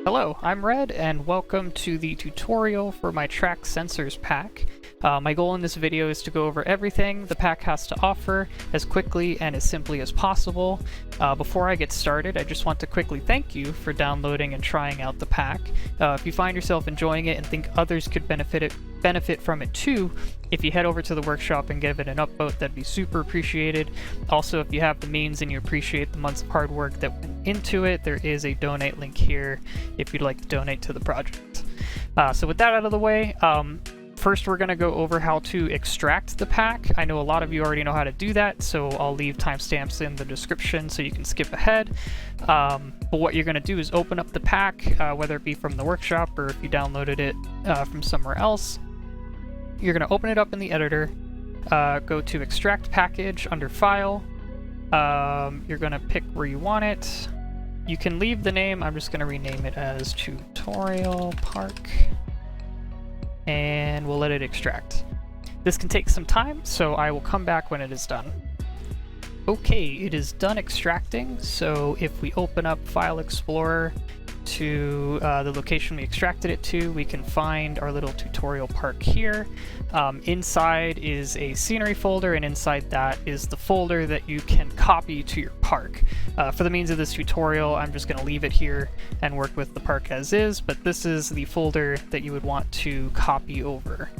Hello, I'm Red, and welcome to the tutorial for my track sensors pack. My goal in this video is to go over everything the pack has to offer as quickly and as simply as possible. Before I get started, I just want to quickly thank you for downloading and trying out the pack. If you find yourself enjoying it and think others could benefit from it too, if you head over to the workshop and give it an upvote, that'd be super appreciated. Also, if you have the means and you appreciate the months of hard work that went into it, there is a donate link here if you'd like to donate to the project. So with that out of the way, first we're going to go over how to extract the pack. I know a lot of you already know how to do that, so I'll leave timestamps in the description so you can skip ahead. But what you're going to do is open up the pack, whether it be from the workshop or if you downloaded it from somewhere else. You're going to open it up in the editor, go to Extract Package under File. You're going to pick where you want it. You can leave the name. I'm just going to rename it as Tutorial Park, and we'll let it extract. This can take some time, so I will come back when it is done. Okay, it is done extracting, so if we open up File Explorer to the location we extracted it to, we can find our little tutorial park here. Inside is a scenery folder, and inside that is the folder that you can copy to your park. For the means of this tutorial, I'm just going to leave it here and work with the park as is, but this is the folder that you would want to copy over.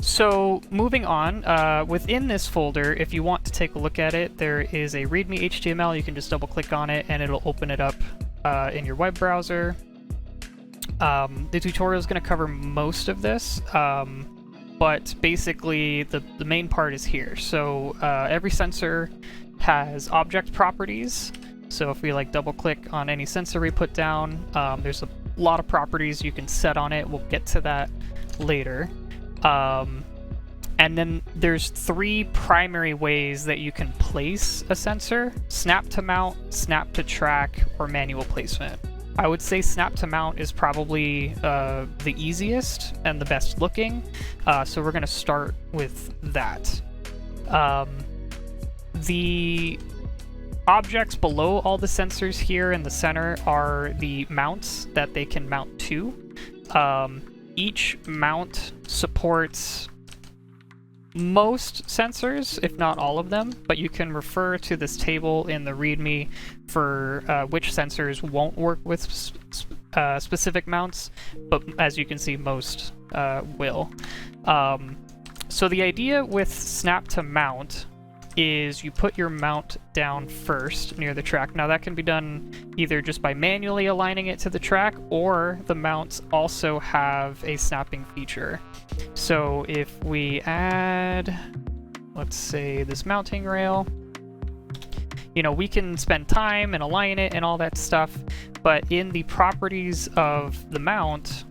So moving on, within this folder, if you want to take a look at it, there is a README HTML. You can just double click on it and it'll open it up in your web browser. The tutorial is going to cover most of this, but basically the main part is here. So every sensor has object properties. So if we double click on any sensor we put down, there's a lot of properties you can set on it. We'll get to that later. And then there's three primary ways that you can place a sensor: snap to mount, snap to track, or manual placement. I would say snap to mount is probably the easiest and the best looking, so we're going to start with that. The objects below all the sensors here in the center are the mounts that they can mount to. Each mount supports most sensors, if not all of them, but you can refer to this table in the README for which sensors won't work with specific mounts, but as you can see, most will. So the idea with snap to mount is you put your mount down first near the track. Now that can be done either just by manually aligning it to the track, or the mounts also have a snapping feature. So if we add, let's say, this mounting rail, we can spend time and align it and all that stuff, but in the properties of the mount,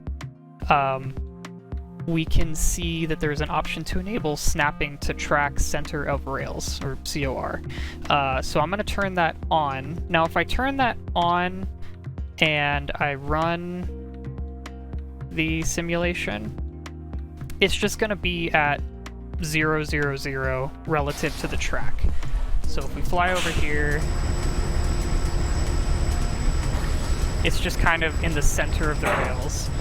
we can see that there's an option to enable snapping to track center of rails, or COR. So I'm going to turn that on. Now if I turn that on and I run the simulation, it's just going to be at 0, 0, 0 relative to the track. So if we fly over here, it's just kind of in the center of the rails.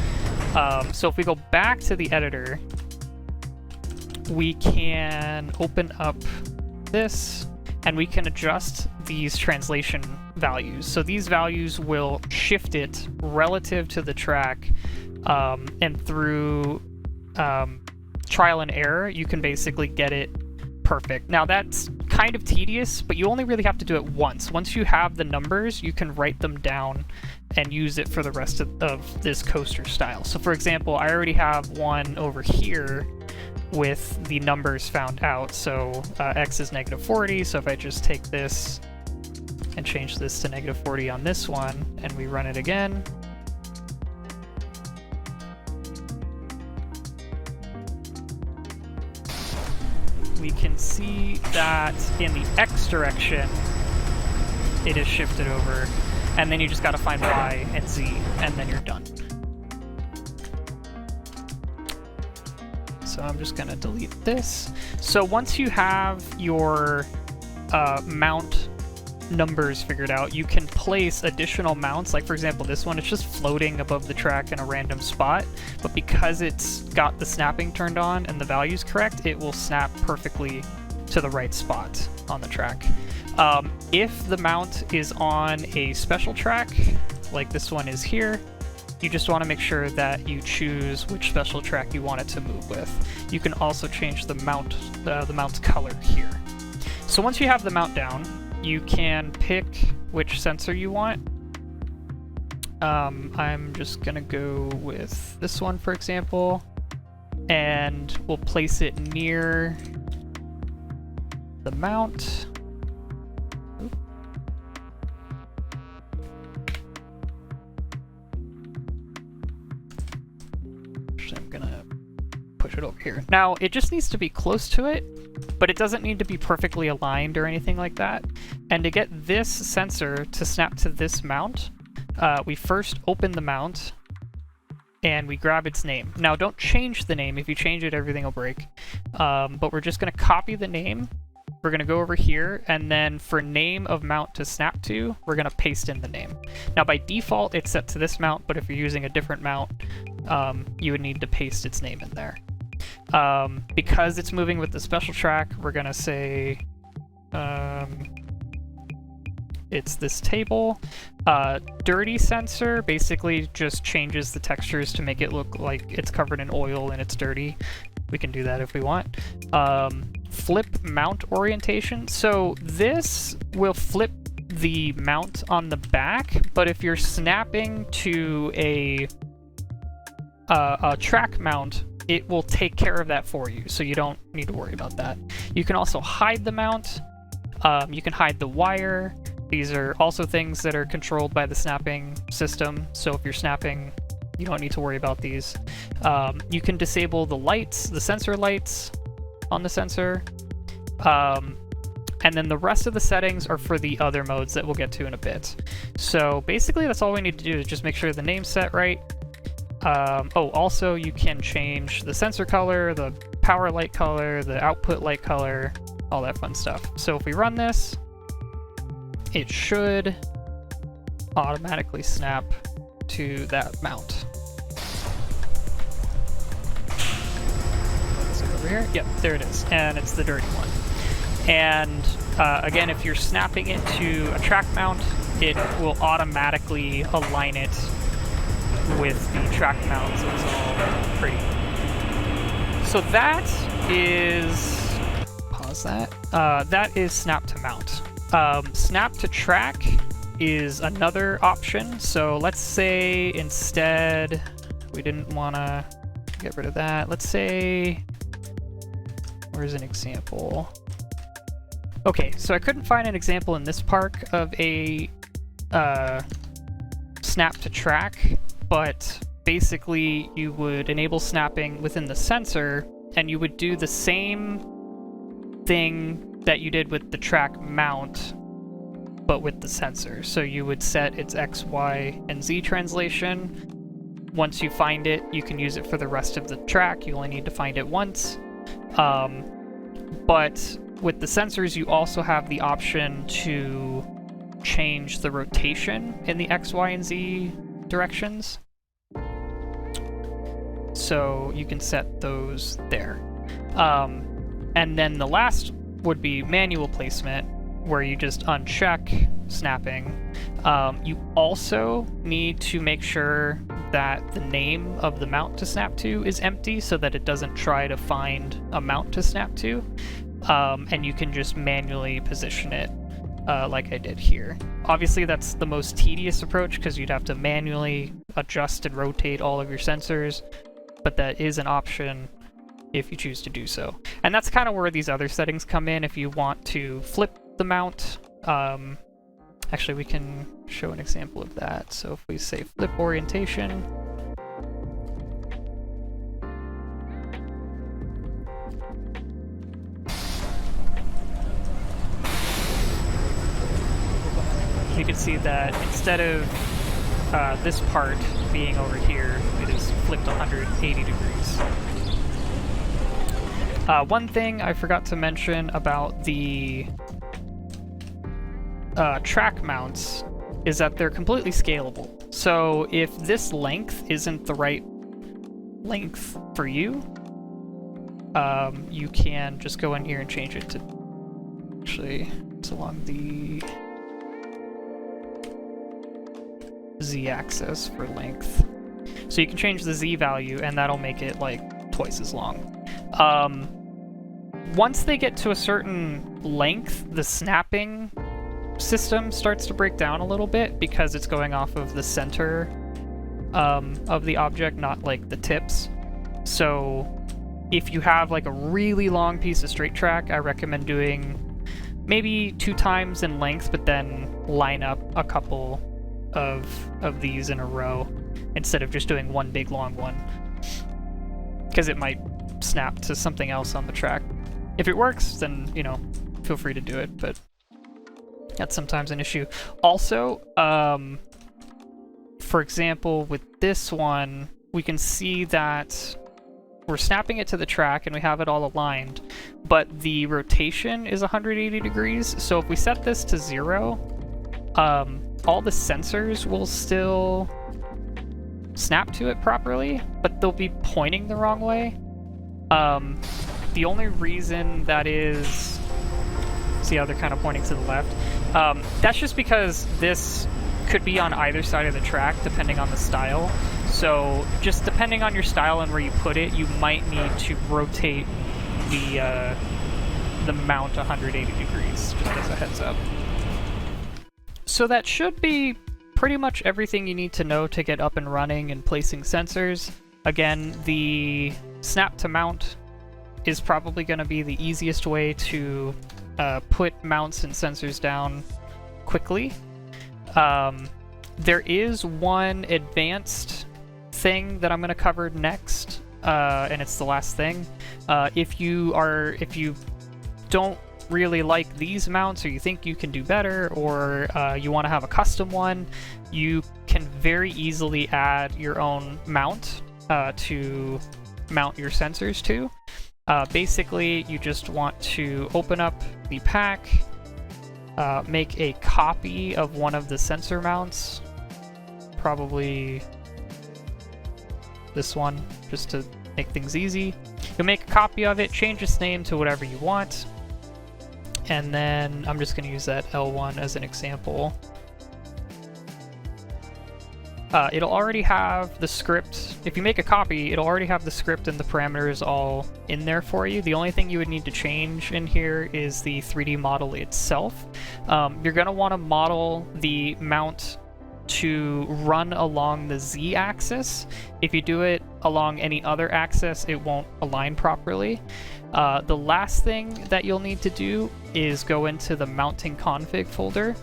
So if we go back to the editor, we can open up this and we can adjust these translation values. So these values will shift it relative to the track, and through trial and error, you can basically get it perfect. Now that's kind of tedious, but you only really have to do it once. Once you have the numbers, you can write them down and use it for the rest of this coaster style. So for example, I already have one over here with the numbers found out. So X is -40, so if I just take this and change this to -40 on this one, and we run it again, we can see that in the X direction, it is shifted over, and then you just got to find Y and Z, and then you're done. So I'm just going to delete this. So once you have your mount numbers figured out, you can place additional mounts. Like for example, this one, it's just floating above the track in a random spot, but because it's got the snapping turned on and the values correct, it will snap perfectly to the right spot on the track. If the mount is on a special track, like this one is here, you just want to make sure that you choose which special track you want it to move with. You can also change the mount's color here. So once you have the mount down, you can pick which sensor you want. I'm just gonna go with this one, for example, and we'll place it near the mount. Actually, I'm gonna push it over here. Now, it just needs to be close to it, but it doesn't need to be perfectly aligned or anything like that. And to get this sensor to snap to this mount, we first open the mount and we grab its name. Now, don't change the name. If you change it, everything will break. But we're just going to copy the name. We're going to go over here, and then for name of mount to snap to, we're going to paste in the name. Now, by default, it's set to this mount, but if you're using a different mount, you would need to paste its name in there. Because it's moving with the special track, we're going to say it's this table. Dirty sensor basically just changes the textures to make it look like it's covered in oil and it's dirty. We can do that if we want. Flip mount orientation. So this will flip the mount on the back, but if you're snapping to a track mount, it will take care of that for you, so you don't need to worry about that. You can also hide the mount. You can hide the wire. These are also things that are controlled by the snapping system, so if you're snapping, you don't need to worry about these. You can disable the lights, the sensor lights on the sensor. And then the rest of the settings are for the other modes that we'll get to in a bit. So basically that's all we need to do is just make sure the name's set right. Oh, also you can change the sensor color, the power light color, the output light color, all that fun stuff. So if we run this, it should automatically snap to that mount. Let's go over here. Yep, there it is. And it's the dirty one. And again, if you're snapping it to a track mount, it will automatically align it with the track mount, so it's all pretty. So that is, pause that. That is snap to mount. Snap to track is another option. So let's say instead we didn't want to get rid of that. Let's say, where's an example? Okay, so I couldn't find an example in this park of a snap to track, but basically you would enable snapping within the sensor, and you would do the same thing that you did with the track mount, but with the sensor. So you would set its X, Y, and Z translation. Once you find it, you can use it for the rest of the track. You only need to find it once. But with the sensors, you also have the option to change the rotation in the X, Y, and Z directions. So you can set those there. And then the last would be manual placement, where you just uncheck snapping. You also need to make sure that the name of the mount to snap to is empty so that it doesn't try to find a mount to snap to. And you can just manually position it like I did here. Obviously that's the most tedious approach because you'd have to manually adjust and rotate all of your sensors, but that is an option if you choose to do so. And that's kind of where these other settings come in if you want to flip the mount. Actually, we can show an example of that. So if we say flip orientation, you can see that instead of this part being over here, it is flipped 180 degrees. One thing I forgot to mention about the track mounts is that they're completely scalable. So if this length isn't the right length for you, you can just go in here and change it to, actually, it's along the z-axis for length. So you can change the z value, and that'll make it like twice as long. Once they get to a certain length, the snapping system starts to break down a little bit because it's going off of the center of the object, not like the tips. So if you have like a really long piece of straight track, I recommend doing maybe 2 times in length, but then line up a couple of these in a row instead of just doing one big long one, because it might snap to something else on the track. If it works, then, you know, feel free to do it, but that's sometimes an issue. Also, for example, with this one, we can see that we're snapping it to the track and we have it all aligned, but the rotation is 180 degrees. So if we set this to 0, all the sensors will still snap to it properly, but they'll be pointing the wrong way. The only reason that is, see how they're kind of pointing to the left? That's just because this could be on either side of the track depending on the style. So just depending on your style and where you put it, you might need to rotate the mount 180 degrees, just as a heads up. So that should be pretty much everything you need to know to get up and running and placing sensors. Again, the snap to mount is probably going to be the easiest way to put mounts and sensors down quickly. There is one advanced thing that I'm going to cover next, and it's the last thing. If you don't really like these mounts, or you think you can do better, or you want to have a custom one, you can very easily add your own mount to mount your sensors to. Basically, you just want to open up the pack, make a copy of one of the sensor mounts, probably this one, just to make things easy. You'll make a copy of it, change its name to whatever you want, and then I'm just going to use that L1 as an example. It'll already have the script. If you make a copy, it'll already have the script and the parameters all in there for you. The only thing you would need to change in here is the 3D model itself. You're going to want to model the mount to run along the Z-axis. If you do it along any other axis, it won't align properly. The last thing that you'll need to do is go into the mounting config folder.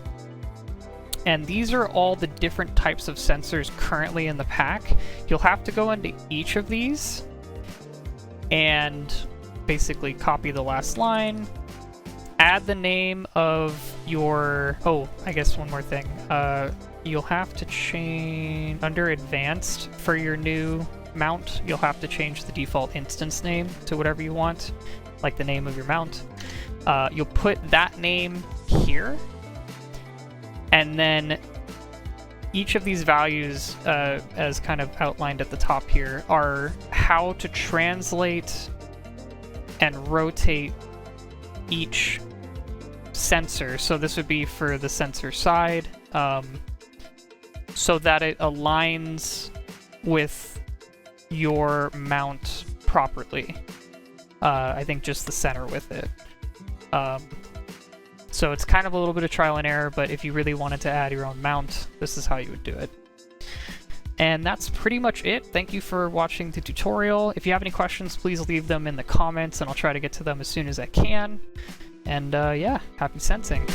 And these are all the different types of sensors currently in the pack. You'll have to go into each of these and basically copy the last line, add the name of your... Oh, I guess one more thing. You'll have to change... Under Advanced, for your new mount, you'll have to change the default instance name to whatever you want, like the name of your mount. You'll put that name here. And then each of these values, as kind of outlined at the top here, are how to translate and rotate each sensor. So this would be for the sensor side, so that it aligns with your mount properly. I think just the center with it. So it's kind of a little bit of trial and error, but if you really wanted to add your own mount, this is how you would do it. And that's pretty much it. Thank you for watching the tutorial. If you have any questions, please leave them in the comments, and I'll try to get to them as soon as I can. And yeah, happy sensing.